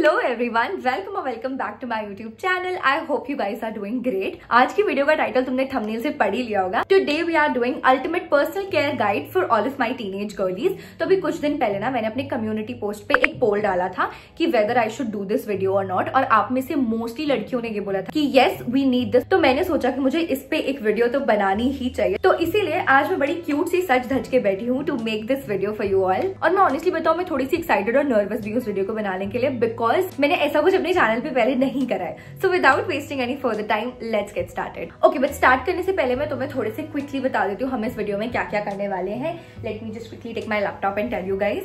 Hello everyone, welcome और welcome back to my YouTube channel. I hope you guys are doing great. आज की video का title तुमने thumbnail से पढ़ ही लिया होगा। Today we are doing ultimate personal care guide for all of my teenage girlies. तो अभी कुछ दिन पहले ना मैंने अपने कम्युनिटी पोस्ट पे एक पोल डाला था कि whether I should do this video और नॉट, और आप में से मोस्टली लड़कियों ने ये बोला था कि येस वी नीड दिस। तो मैंने सोचा कि मुझे इस पे एक वीडियो तो बनानी ही चाहिए, तो इसीलिए आज मैं बड़ी क्यूट सी सच धज के बैठी हूँ to make this video for you all. और मैं ऑनेस्टली बताऊँ, मैं थोड़ी सी एक्साइटेड और नर्वस भी उस वीडियो को बनाने के लिए, बिकॉज मैंने ऐसा कुछ अपने चैनल पे पहले नहीं करा है। So without wasting any further time, let's get started. Okay, but start करने से पहले मैं तुम्हें थोड़े से क्विकली बता देती हूँ हम इस वीडियो में क्या क्या करने वाले हैं। Let me just quickly take my laptop and tell you guys.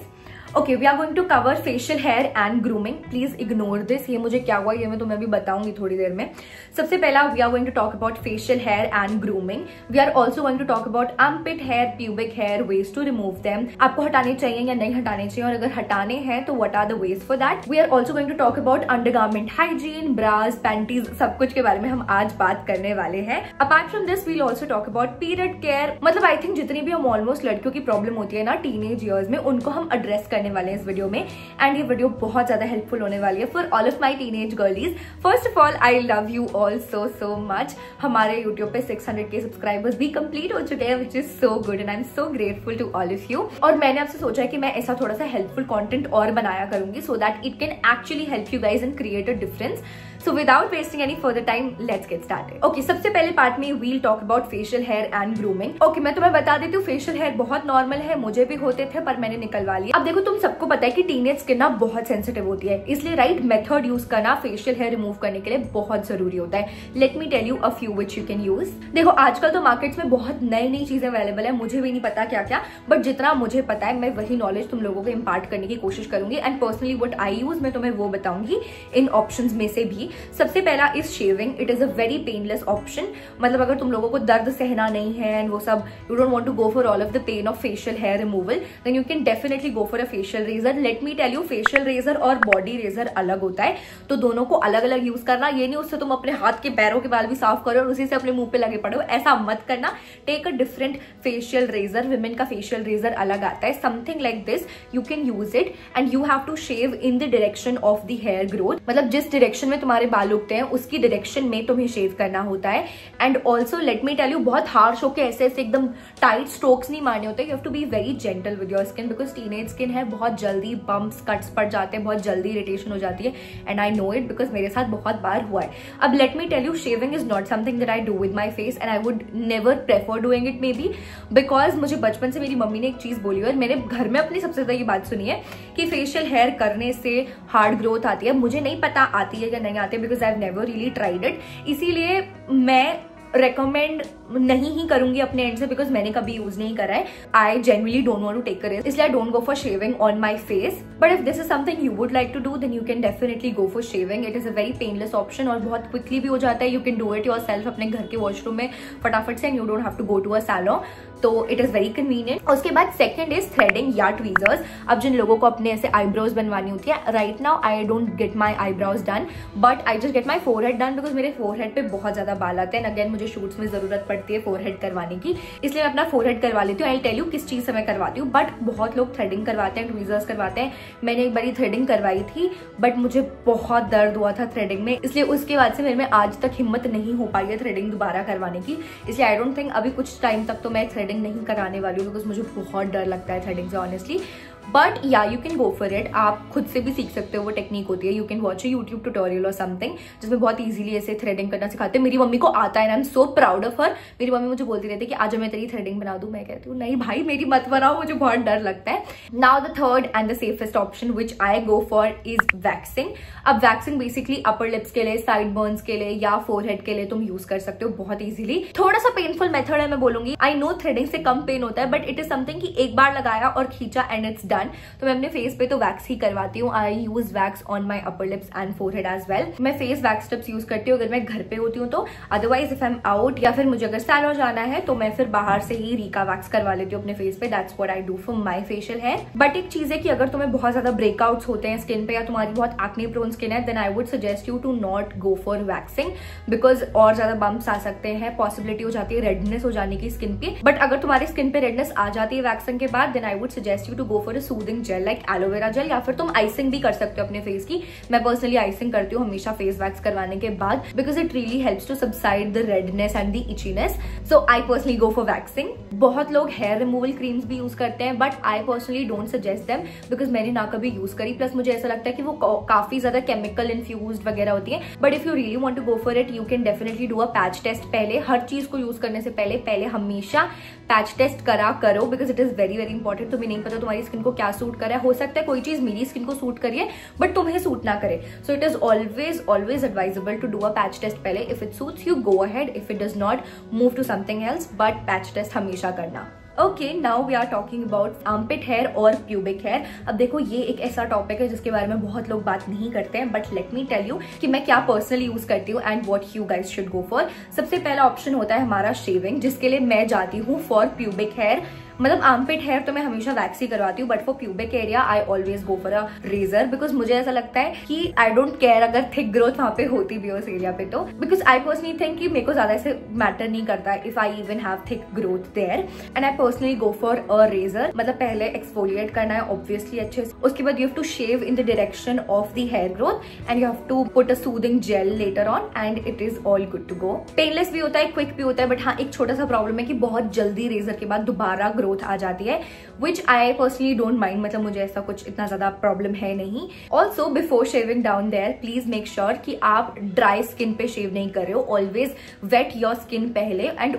Okay, we are going to cover facial hair and grooming. Please ignore this, ये मुझे क्या हुआ ये मैं तुम्हें अभी बताऊंगी थोड़ी देर में। सबसे पहला we are going to talk about facial hair and grooming. We are also going to talk about armpit hair, pubic hair, ways to remove them. आपको हटाने चाहिए या नहीं हटाने चाहिए, और अगर हटाने हैं तो what are the ways for that. We are also going to talk about undergarment hygiene, bras, panties, सब कुछ के बारे में हम आज बात करने वाले हैं। Apart from this we'll also talk about period care. मतलब आई थिंक जितनी भी हम ऑलमोस्ट लड़कियों की प्रॉब्लम होती है ना टीनेज ईयर्स में, उनको हम एड्रेस करने वाले हैं इस वीडियो में। एंड ये वीडियो बहुत ज्यादा हेल्पफुल होने वाली है for all of my teenage girlies. First of all, I love you all so much. हमारे यूट्यूब पे 600K सब्सक्राइबर्स भी कंप्लीट हो चुके हैं, which is so good and I am so grateful to all of you. और मैंने आपसे सोचा है कि मैं ऐसा थोड़ा सा हेल्पफुल कंटेंट और बनाया करूंगी so that it can actually help you guys and create a difference. So without wasting any further time, let's get started. Okay, सबसे पहले पार्ट में we'll talk about facial hair and grooming. Okay, मैं तुम्हें बता देती हूँ facial hair बहुत normal है, मुझे भी होते थे पर मैंने निकलवा लिया। अब देखो, तुम सबको पता है कि टीनेज स्किन ना बहुत सेंसिटिव होती है, इसलिए राइट मेथड यूज करना फेशियल हेयर रिमूव करने के लिए बहुत जरूरी होता है। Let me tell you a few which you can use. देखो, आजकल तो मार्केट्स में बहुत नई नई चीजें अवेलेबल है, मुझे भी नहीं पता क्या क्या, बट जितना मुझे पता है मैं वही नॉलेज तुम लोगों को इम्पार्ट करने की कोशिश करूंगी। And personally what I use मैं तुम्हें वो बताऊंगी इन ऑप्शंस में से भी। सबसे पहला is shaving. It is a very painless option. मतलब अगर तुम लोगों को दर्द सहना नहीं है एंड वो सब, you don't want to go for all of the pain of facial hair removal, then you can definitely go for a facial razor. Let me tell you, facial razor और बॉडी रेजर अलग होता है, तो दोनों को अलग अलग use करना। ये नहीं उससे तुम अपने हाथ के पैरों के बाल भी साफ करो और उसी से अपने मुंह पे लगे पड़ो, ऐसा मत करना। Take a different facial razor. Women का फेशियल रेजर अलग आता है, something like this. You can use it and you have to shave in the direction of the hair growth. मतलब जिस डायरेक्शन में तुम्हारे बाल उगते हैं उसकी डायरेक्शन में तुम्हें शेव करना होता है। And also let me tell you, बहुत हार्श होकर ऐसे ऐसे एकदम टाइट स्ट्रोक्स नहीं मारने होते। You have to be very gentle with your skin, because teenage skin है, बहुत जल्दी बम्प्स कट्स पड़ जाते हैं, बहुत जल्दी इरिटेशन हो जाती है। And I know it because मेरे साथ बहुत बार हुआ है। अब let me tell you, shaving is not something that I do with my face and I would never prefer doing it maybe, because मुझे बचपन से मेरी मम्मी ने एक चीज बोली है, मैंने घर में अपनी सबसे ज्यादा ये बात सुनी है कि फेशियल हेयर करने से हार्ड ग्रोथ आती है। मुझे नहीं पता आती है या नहीं आती है, because I have never really tried it. इसीलिए मैं रेकमेंड नहीं ही करूंगी अपने एंड से, बिकॉज मैंने कभी यूज नहीं करा है। I genuinely don't want to take a risk, इसलिए I don't go for shaving on my face. But if this is something you would like to do, then you can definitely go for shaving. It is a very painless option और बहुत quickly भी हो जाता है। You can do it yourself अपने घर के washroom में फटाफट से, and you don't have to go to a salon, तो इट इज वेरी कन्वीनियंट। उसके बाद सेकंड इज थ्रेडिंग या ट्वीजर्स। अब जिन लोगों को अपने ऐसे आईब्रोज बनवानी होती है, right now I don't get my eyebrows done, but I just get my forehead done, because मेरे फोरहेड पे बहुत ज्यादा बाल आते हैं। अगेन मुझे शूट्स में जरूरत पड़ती है फोरहेड करवाने की, इसलिए मैं अपना फोरहेड करवा लेती हूँ। आई टेल यू किस चीज से मैं करवाती हूँ, बट बहुत लोग थ्रेडिंग करवाते हैं, ट्वीजर्स करवाते हैं। मैंने एक बारी थ्रेडिंग करवाई थी, बट मुझे बहुत दर्द हुआ था थ्रेडिंग में, इसलिए उसके बाद से मेरे में आज तक हिम्मत नहीं हो पाई है थ्रेडिंग दोबारा करवाने की। इसलिए आई डोंट थिंक अभी कुछ टाइम तक तो मैं थ्रेडिंग नहीं कराने वाली हूँ, बिकॉज मुझे बहुत डर लगता है थ्रेडिंग से ऑनेस्टली। बट या you can go for it. आप खुद से भी सीख सकते हो, वो टेक्निक होती है। You can watch a YouTube tutorial और समथिंग जिसमें बहुत इजीली ऐसे थ्रेडिंग करना सिखाते हैं। मेरी मम्मी को आता है and I am so proud of her. मेरी मम्मी मुझे बोलती रहती है कि आज मैं तेरी थ्रेडिंग बना दूं। मैं कहती हूँ नहीं भाई, मेरी मत बनाओ, मुझे बहुत डर लगता है। Now the third and the safest option which I go for is waxing. अब वैक्सिंग बेसिकली अपर लिप्स के लिए, साइड बर्न्स के लिए या फोरहेड के लिए तुम यूज कर सकते हो बहुत इजीली। थोड़ा सा पेनफुल मेथड है मैं बोलूंगी। आई नो थ्रेडिंग से कम पेन होता है, बट इट इज समथिंग कि एक बार लगाया और खींचा एंड इट्स डन। तो मैं अपने फेस पे तो वैक्स ही करवाती हूँ। I use wax on my upper lips and forehead as well. मैं फेस वैक्स टिप्स यूज करती हूँ अगर मैं घर पे होती हूँ तो। Otherwise if I am out या फिर मुझे अगर सैलून जाना है तो मैं फिर बाहर से ही रीका वैक्स करवा लेती हूँ अपने फेस पे। That's what I do for my facial hair. But एक चीज है कि अगर तुम्हें बहुत ज्यादा ब्रेकआउट्स होते हैं स्किन पे या तुम्हारी बहुत एक्ने प्रोन स्किन है, then I would suggest you to not go for waxing, because और ज्यादा बम्प्स आ सकते हैं, पॉसिबिलिटी हो जाती है रेडनेस हो जाने की स्किन पे। बट अगर तुम्हारी स्किन पे रेडनेस आ जाती है वैक्सिंग के बाद, then I would suggest you to go for a a soothing gel like aloe vera gel, या फिर तुम आइसिंग भी कर सकते हो अपने फेस की। मैं पर्सनली आइसिंग करती हूँ हमेशा फेस वैक्स करवाने के बाद, because it really helps to subside the redness and the itchiness. So I personally go for waxing. बहुत लोग हेयर रिमूवल क्रीम्स भी यूज करते हैं, but I personally don't suggest them, because मैंने ना कभी यूज करी, प्लस मुझे ऐसा लगता है कि वो काफी ज्यादा केमिकल इन्फ्यूज्ड वगैरह होती है। But if you really want to go for it, you can definitely do a patch test पहले। हर चीज को यूज करने से पहले हमेशा पैच टेस्ट करो, because it is very very important. तुम्हें नहीं पता तुम्हारी स्किन को क्या सूट करे, हो सकता है कोई चीज मेरी स्किन को सूट करिए बट तुम्हें सूट ना करे। So it is always advisable to do a patch test पहले। If it suits you, go ahead, if it does not, move to something else, but patch test हमेशा करना। Okay, now we are talking about armpit hair और pubic hair. अब देखो, ये एक ऐसा topic है जिसके बारे में बहुत लोग बात नहीं करते हैं, but let me tell you कि मैं क्या पर्सनली यूज करती हूँ and what you guys should go for. सबसे पहला ऑप्शन होता है हमारा शेविंग, जिसके लिए मैं जाती हूँ फॉर प्यूबिक हेयर। मतलब आर्मपिट हेयर तो मैं हमेशा वैक्स ही करवाती हूँ, but for pubic area I always go for a razor, because मुझे ऐसा लगता है कि आई डोंट केयर अगर थिक ग्रोथ वहां पे होती भी हो उस एरिया पे, तो बिकॉज आई पर्सनली थिंक कि मेरे को ज्यादा ऐसे मैटर नहीं करता if I even have thick growth there, and I personally go for a razor. मतलब पहले एक्सफोलिएट करना है ऑब्वियसली अच्छे से, उसके बाद you have to shave in the direction of the hair growth and you have to put a soothing gel later on and it is all good to go. Painless भी होता है, quick भी होता है, बट हाँ एक छोटा सा प्रॉब्लम है कि बहुत जल्दी रेजर के बाद दोबारा ग्रोथ आ जाती है, which I personally don't mind। मतलब मुझे ऐसा कुछ इतना ज्यादा प्रॉब्लम है नहीं। Also before shaving down there, please make sure कि आप ड्राई स्किन पे शेव नहीं कर रहे हो। ऑलवेज वेट योर स्किन पहले एंड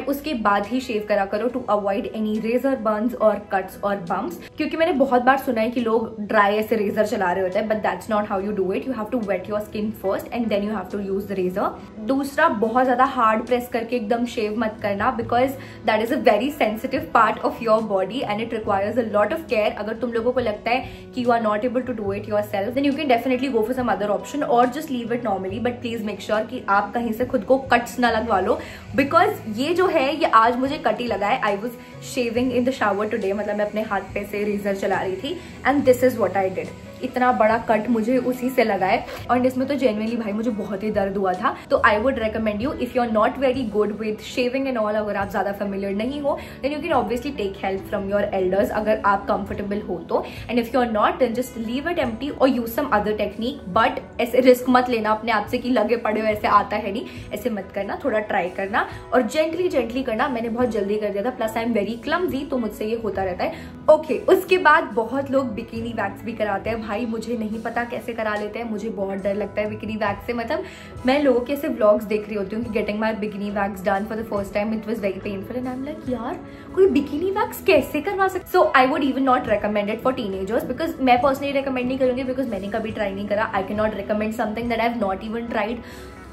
उसके बाद ही शेव करा करो, to avoid any razor burns और कट्स और बम्प्स। क्योंकि मैंने बहुत बार सुना है कि लोग ड्राई ऐसे रेजर चला रहे होते हैं, but that's not how you do it. You have to wet your skin first and then you have to use the razor. दूसरा, बहुत ज्यादा हार्ड प्रेस करके एकदम शेव मत करना, because that is a very sensitive part of your body and it requires a lot of care। अगर तुम लोगों को लगता है कि you are not able to do it yourself, then you can definitely go for some other option or just leave it normally, but please make sure कि आप कहीं से खुद को कट्स ना लगवा लो, because ये जो है ये आज मुझे कट ही लगा है। I was shaving in the shower today, मतलब मैं अपने हाथ पे से रेजर चला रही थी and this is what I did। इतना बड़ा कट मुझे उसी से लगा है, और इसमें तो जेन्युइनली भाई मुझे बहुत ही दर्द हुआ था। तो I would recommend you, if you are not very good with shaving and all, अगर आप ज्यादा फेमिलियर नहीं हो, then you can obviously take help from your elders अगर आप कंफर्टेबल हो तो, and if you are not then just leave it empty और use some other technique. But ऐसे रिस्क मत लेना अपने आप से कि लगे पड़े हो, ऐसे आता है नहीं, ऐसे मत करना, थोड़ा ट्राई करना और जेंटली करना। मैंने बहुत जल्दी कर दिया था, plus I am very clumsy, तो मुझसे ये होता रहता है। ओके, उसके बाद बहुत लोग बिकिनी वैक्स भी कराते हैं। भाई मुझे नहीं पता कैसे करा लेते हैं, मुझे बहुत डर लगता है बिकिनी वैक्स से। मतलब मैं लोगों के ऐसे व्लॉग्स देख रही होती हूँ कि getting my bikini wax done for the first time, it was very painful and I am like यार कोई बिकिनी वैक्स कैसे करवा सकता। So I would even not recommend it for teenagers, because मैं पर्सनली रिकमेंड नहीं करूंगी, because मैंने कभी ट्राई नहीं करा। I can not recommend something that I have not even tried.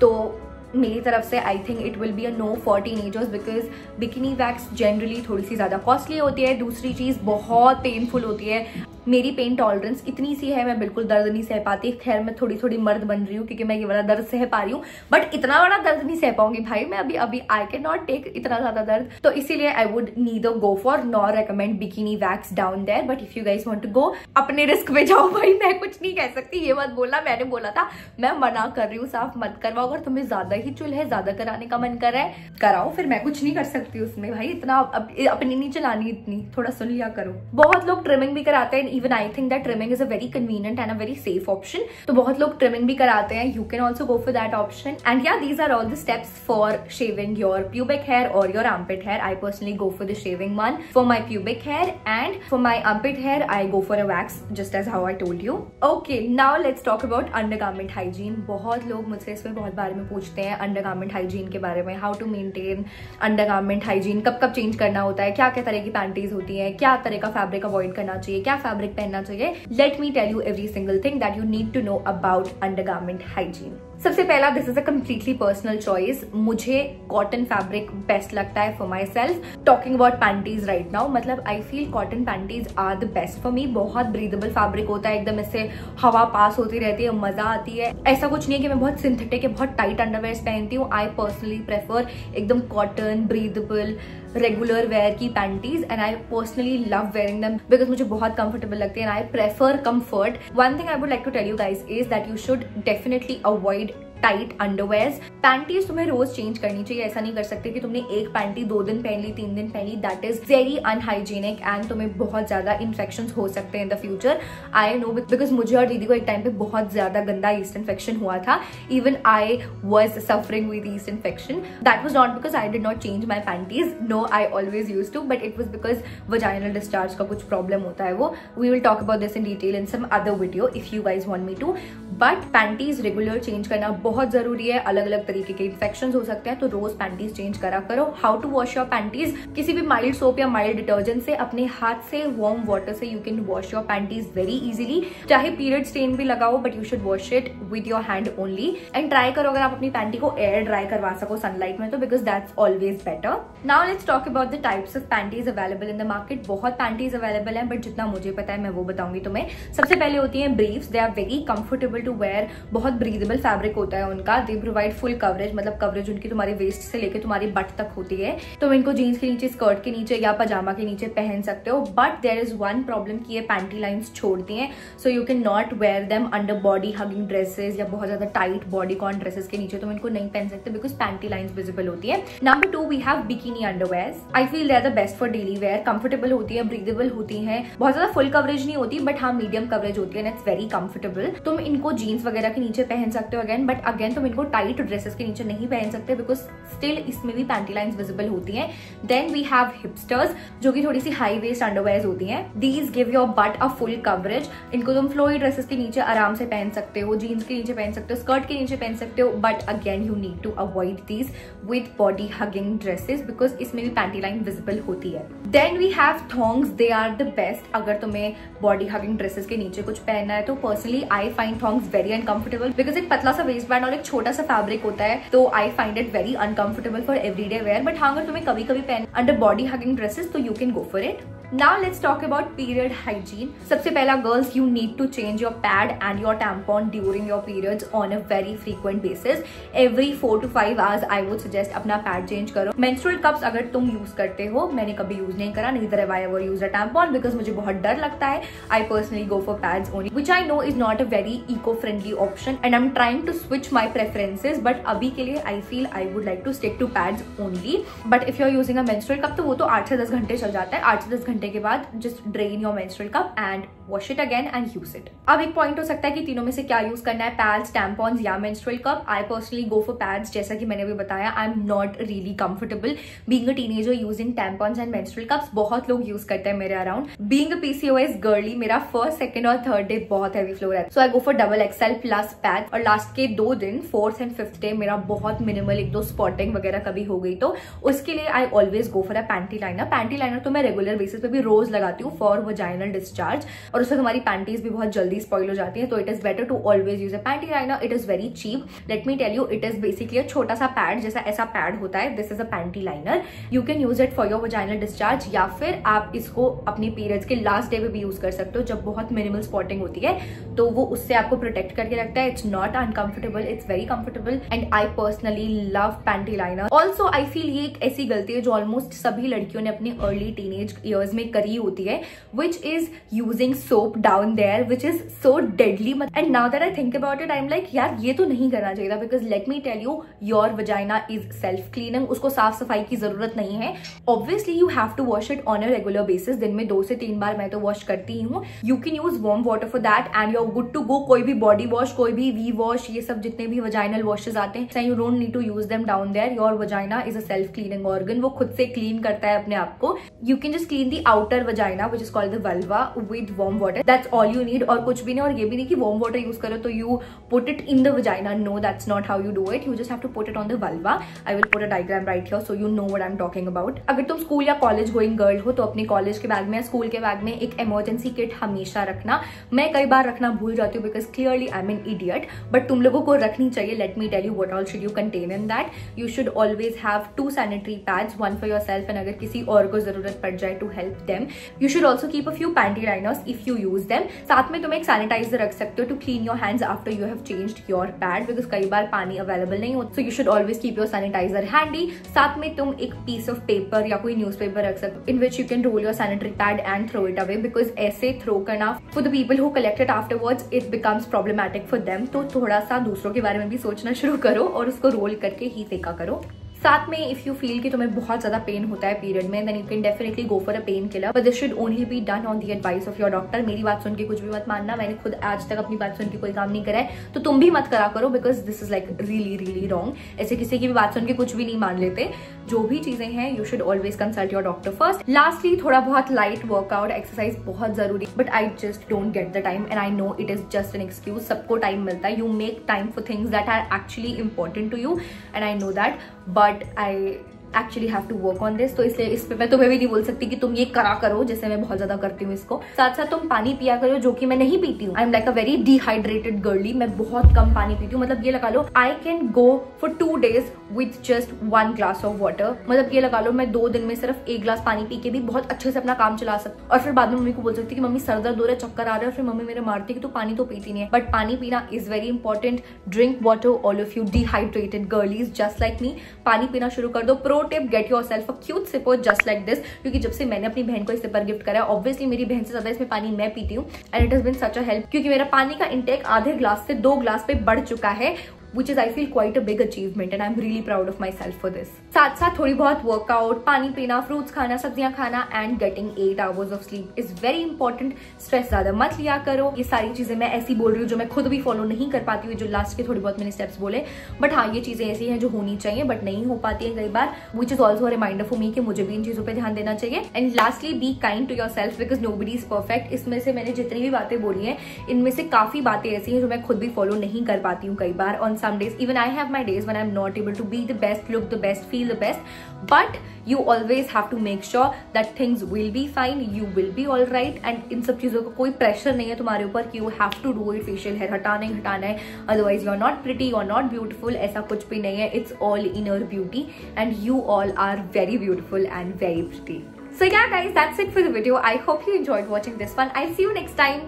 तो मेरी तरफ से I think it will be a no for teenagers, because bikini wax generally थोड़ी सी ज्यादा कॉस्टली होती है। दूसरी चीज बहुत पेनफुल होती है। मेरी पेन टॉलरेंस इतनी सी है, मैं बिल्कुल दर्द नहीं सह पाती। खैर मैं थोड़ी मर्द बन रही हूँ क्योंकि मैं ये वाला दर्द सह पा रही हूँ, बट इतना बड़ा दर्द नहीं सह पाऊंगी भाई मैं अभी आई कैन नॉट टेक इतना ज्यादा दर्द। तो इसीलिए I would neither go for nor recommend bikini wax down there. But if you guys want to go, अपने रिस्क पे जाओ भाई, मैं कुछ नहीं कह सकती। ये मत बोलना मैंने बोला था, मैं मना कर रही हूँ, साफ मत करवाओ। अगर तुम्हें ज्यादा ही चुल है, ज्यादा कराने का मन कर रहा है, कराओ, फिर मैं कुछ नहीं कर सकती उसमें भाई। इतना अपनी नहीं चलानी, इतनी थोड़ा सुन लिया करो। बहुत लोग ट्रिमिंग भी कराते हैं, even I think that trimming is a very convenient and a very safe option. तो बहुत लोग ट्रिमिंग भी कराते हैं, you can also go for that option. And या these are all the steps for shaving your pubic hair और your armpit hair. I personally go for the shaving one for my pubic hair, and for my armpit hair I go for a wax, just as how I told you. Okay, now let's talk about undergarment hygiene. बहुत लोग मुझसे इसमें बहुत बारे में पूछते हैं undergarment hygiene के बारे में, how to maintain undergarment hygiene, कब कब चेंज करना होता है, क्या क्या तरह की पैंटीज होती है, क्या तरह का फैब्रिक अवॉइड करना चाहिए, क्या फैब्रिक पहनना चाहिए। Let me tell you every single thing that you need to know about undergarment hygiene. सबसे पहला, this is a completely personal choice. मुझे कॉटन फैब्रिक बेस्ट लगता है for myself. Talking about panties right now, मतलब I feel cotton panties are the best for me. बहुत breathable fabric होता है, एकदम इससे हवा पास होती रहती है, मजा आती है। ऐसा कुछ नहीं है कि मैं बहुत सिंथेटिक या बहुत टाइट अंडरवेयर पहनती हूँ। आई पर्सनली प्रेफर एकदम कॉटन ब्रीदेबल रेगुलर वेयर की panties, and I personally love wearing them because मुझे बहुत कंफर्टेबल लगती है and I prefer comfort. One thing I would like to tell you guys is that you should definitely avoid tight underwears. Panties तुम्हें रोज change करनी चाहिए, ऐसा नहीं कर सकते कि तुमने एक पैंटी 2 दिन पहन ली, 3 दिन पहन ली, that is very unhygienic and तुम्हें बहुत ज्यादा इन्फेक्शन हो सकते हैं in the future. I know because मुझे और दीदी को एक टाइम पे बहुत ज्यादा गंदा ईस्ट इन्फेक्शन हुआ था, even I was suffering with yeast infection. That was not because I did not change my panties, no I always use to, but it was because vaginal discharge का कुछ problem होता है वो। We will talk about this in detail in some other video if you guys want me to. But panties regular change करना बहुत जरूरी है, अलग अलग तरीके के इन्फेक्शन हो सकते हैं, तो रोज पैंटीज चेंज करा करो। How to wash your panties, किसी भी माइल्ड सोप या माइल्ड डिटर्जेंट से अपने हाथ से वार्म वाटर से you can wash your panties very easily. चाहे पीरियड स्टेन भी लगाओ but you should wash it with your hand only. And try करो अगर आप अपनी पैंटी को एयर ड्राई करवा सको सनलाइट में तो, because that's always better. Now let's talk about the types of panties available in the market. बहुत पैंटीज अवेलेबल है बट जितना मुझे पता है मैं वो बताऊंगी तुम्हें। सबसे पहले होती है briefs, they are very comfortable to wear, बहुत ब्रीदेबल फैब्रिक होता है उनका। दे प्रोवाइड फुल कवरेज, मतलब कवरेज उनकी तुम्हारी वेस्ट से लेकर तुम्हारी बट तक होती है। तुम इनको जीन्स के नीचे, स्कर्ट के नीचे या पजामा के नीचे पहन सकते हो, but there is one problem कि ये पैंटी लाइंस छोड़ती हैं, so you can not wear them under body hugging dresses या बहुत ज्यादा टाइट बॉडी कॉन ड्रेसेस के नीचे तुम इनको नहीं पहन सकते बिकॉज पैंटी लाइंस विजिबल होती है। Number 2 we have bikini underwears. I feel they are the best for daily wear, comfortable होती है, ब्रीदेबल होती है, बहुत ज्यादा फुल कवरेज नहीं होती बट हाँ मीडियम कवरेज होती है एंड इट्स वेरी कंफर्टेबल। तुम इनको जीन्स वगैरह के नीचे पहन सकते हो अगेन, बट अगेन तुम इनको टाइट ड्रेसेस के नीचे नहीं पहन सकते बिकॉज स्टिल इसमें भी पैंटी लाइंस विजिबल होती हैं। देन वी हैव हिपस्टर्स जो कि थोड़ी सी हाई वेस्ट अंडरवेयर्स होती हैं। These give your but a full coverage. इनको तुम फ्लोई ड्रेसेस के नीचे आराम से पहन सकते हो, जीन्स के नीचे पहन सकते हो, स्कर्ट के नीचे पहन सकते हो, but again you need to avoid these with body hugging dresses because इसमें भी पैंटी लाइन विजिबल होती है। Then we have thongs, they are the best अगर तुम्हें बॉडी हगिंग ड्रेसेस के नीचे कुछ पहनना है तो। Personally I find thongs very uncomfortable because एक पतला सा वेस्ट बैंड और एक छोटा सा फैब्रिक होता है, तो I find it very uncomfortable for everyday where. But हाँ अगर तुम्हें कभी कभी पहन अंडर बॉडी हगिंग ड्रेसेस तो you can go for it. Now let's talk about period hygiene. सबसे पहला girls, you need to change your pad and your tampon during your periods on a very frequent basis. Every 4 to 5 hours I would suggest अपना pad change करो। Menstrual cups अगर तुम use करते हो, मैंने कभी use नहीं करा, neither have I ever used a tampon because मुझे बहुत डर लगता है। I personally go for pads only, which I know is not a very eco-friendly option and I'm trying to switch my preferences, but अभी के लिए I feel I would like to stick to pads only. But if you're using a menstrual cup तो वो तो 8 से 10 घंटे चल जाता है। 8 से 10 घंटे के बाद just drain your menstrual cup and wash it again and use it. अब एक पॉइंट हो सकता है कि तीनों में से क्या यूज करना है, पैड्स, टैम्पॉन्स या menstrual cup. I personally go for pads, जैसा कि मैंने भी बताया I am not really comfortable being a teenager using tampons and menstrual cups. बहुत लोग यूज करते हैं मेरे around. Being a PCOS girly मेरा फर्स्ट, सेकंड और थर्ड डे बहुत हैवी फ्लो है, so I go for double XL plus pad. और लास्ट के 2 दिन, 4th एंड 5th डे मेरा बहुत मिनिमल 1-2 स्पॉटिंग वगैरह कभी हो गई तो उसके लिए आई always go for a panty liner. Panty liner तो मैं रेगुलर बेसिस पे भी रोज लगाती हूँ फॉर वजाइनल डिस्चार्ज, और उससे तुम्हारी पैंटीज भी बहुत जल्दी स्पॉइल हो जाती है, तो it is better to always use a panty liner. It is very cheap, let me tell you, it is basically a छोटा सा पैड जैसा ऐसा पैड होता है। This is a panty liner, you can use it for your vaginal discharge या फिर आप इसको अपनी पीरियड्स के लास्ट डे पे भी यूज कर सकते हो जब बहुत मिनिमल स्पॉटिंग होती है, तो वो उससे आपको प्रोटेक्ट करके रखता है। It's not uncomfortable, it's very comfortable and I personally love panty liner. Also I feel ये एक ऐसी गलती है जो ऑलमोस्ट सभी लड़कियों ने अपनी अर्ली टीनेज ईयर्स में करी होती है, which is using soap down there, which is so deadly. And now that I think about it, I'm like, यार ये तो नहीं करना चाहिए था, because let me tell you, your vagina is self-cleaning. उसको साफ सफाई की जरूरत नहीं है। Obviously, you have to wash it on a regular basis. दिन में 2 से 3 बार मैं तो वॉश करती ही हूँ। You can use warm water for that, and you're good to go. कोई भी बॉडी वॉश, कोई भी वी वॉश, ये सब जितने भी वजाइनल वॉशेज आते हैं, you don't need to use them down there. Your vagina is a self-cleaning organ. वो खुद से क्लीन करता है अपने आप को। You can just clean the outer vagina, which is called the vulva, with warm water. That's all you need. और कुछ भी नहीं, और ये भी नहीं कि warm water use करो तो you put it in the vagina. No, that's not how you do it. You just have to put it on the vulva. I will put a diagram right here so you know what I'm talking about. अगर तुम school या college going girl हो तो अपने college के bag में, school के bag में एक इमरजेंसी किट हमेशा रखना। मैं कई बार रखना भूल जाती हूँ because clearly I am an idiot, but तुम लोगों को रखनी चाहिए। Let me tell you what all should you contain in that. You should always have 2 sanitary pads, 1 for yourself and अगर किसी और को जरूरत पड़ जाए to help them. You should also keep a few panty liners if if you use them. साथ में तुम एक सैनिटाइजर रख सकते हो to clean your hands after you have changed your pad, because कई बार पानी अवेलेबल नहीं होता, so you should always keep your sanitizer handy. साथ में तुम एक पीस ऑफ पेपर या कोई न्यूज़पेपर रख सकते हो in which you can roll your sanitary pad and throw it away, because ऐसे थ्रो करना for the people who collect it afterwards it becomes problematic for them. तो थोड़ा सा दूसरों के बारे में भी सोचना शुरू करो और उसको रोल करके ही फेंका करो। साथ में इफ यू फील कि तुम्हें बहुत ज्यादा पेन होता है पीरियड में, then you can definitely go for a pain killer, but this should only be done on the advice of your doctor. मेरी बात सुन के कुछ भी मत मानना, मैंने खुद आज तक अपनी बात सुन के कोई काम नहीं करा है, तो तुम भी मत करा करो, because this is like really really wrong. ऐसे किसी की भी बात सुन के कुछ भी नहीं मान लेते। जो भी चीजें हैं you should always consult your doctor first. Lastly थोड़ा बहुत लाइट वर्कआउट एक्सरसाइज बहुत जरूरी, but I just don't get the time and I know it is just an excuse. सबको टाइम मिलता है, you make time for things that are actually important to you and I know that, but I actually have to work on this. तो इसलिए इस पे मैं तुम्हें भी नहीं बोल सकती कि तुम ये करा करो जैसे मैं बहुत ज्यादा करती हूँ इसको। साथ साथ तुम पानी पिया करो, जो कि मैं नहीं पीती हूँ। I am like a very dehydrated girly, मैं बहुत कम पानी पीती हूँ। मतलब ये लगा लो I can go for 2 days with just 1 glass of water. मतलब ये लगा लो मैं 2 दिन में सिर्फ 1 गिलास पानी पी के भी बहुत अच्छे से अपना काम चला सकती, और फिर बाद में मम्मी को बोल सकती कि मम्मी सर दर्द हो रहा है, चक्कर आ रहा है, और फिर मम्मी मेरे मारती कि तू पानी तो पीती नहीं है। बट पानी पीना is very important. Drink water all of you dehydrated girlies just like me. पानी पीना शुरू कर दो। Pro tip, get yourself a cute sipper just like this, क्योंकि जब से मैंने अपनी बहन को इस सिपर गिफ्ट करा है, ऑब्वियसली मेरी बहन से ज्यादा इसमें पानी मैं पीती हूँ and it has been such a help, क्योंकि मेरा पानी का इंटेक आधे ग्लास से 2 ग्लास पे बढ़ चुका है, which is I feel quite a big achievement and I'm really proud of myself for this. साथ साथ थोड़ी बहुत वर्कआउट, पानी पीना, फ्रूट्स खाना, सब्जियां खाना and getting 8 hours of sleep is very important. Stress ज्यादा मत लिया करो। ये सारी चीजें मैं ऐसी बोल रही हूँ जो मैं खुद भी फॉलो नहीं कर पाती हूँ, जो लास्ट के थोड़ी बहुत मैंने स्टेप्स बोले, बट हाँ ये चीजें ऐसी हैं जो होनी चाहिए बट नहीं हो पाती है कई बार, which is also a reminder for me कि मुझे भी इन चीजों पे ध्यान देना चाहिए। And lastly be kind to yourself because nobody is perfect. इसमें से मैंने जितनी भी बातें बोली हैं, इनमें से काफी बातें ऐसी हैं जो मैं खुद भी फॉलो नहीं कर पाती हूँ कई बार। On some days even I have my days when I'm not able to be the best, look the best, feel the best, but you always have to make sure that things will be fine, you will be all right, and इन सब चीजों का कोई pressure नहीं है तुम्हारे ऊपर कि you have to do it, facial hair हटाना है, otherwise you are not pretty, you are not beautiful, ऐसा कुछ भी नहीं है। It's all inner beauty and you all are very beautiful and very pretty. So yeah guys, that's it for the video. I hope you enjoyed watching this one. I'll see you next time.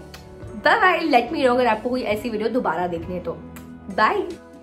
Bye bye. Let me know अगर आपको कोई ऐसी video दोबारा देखनी है तो। Bye.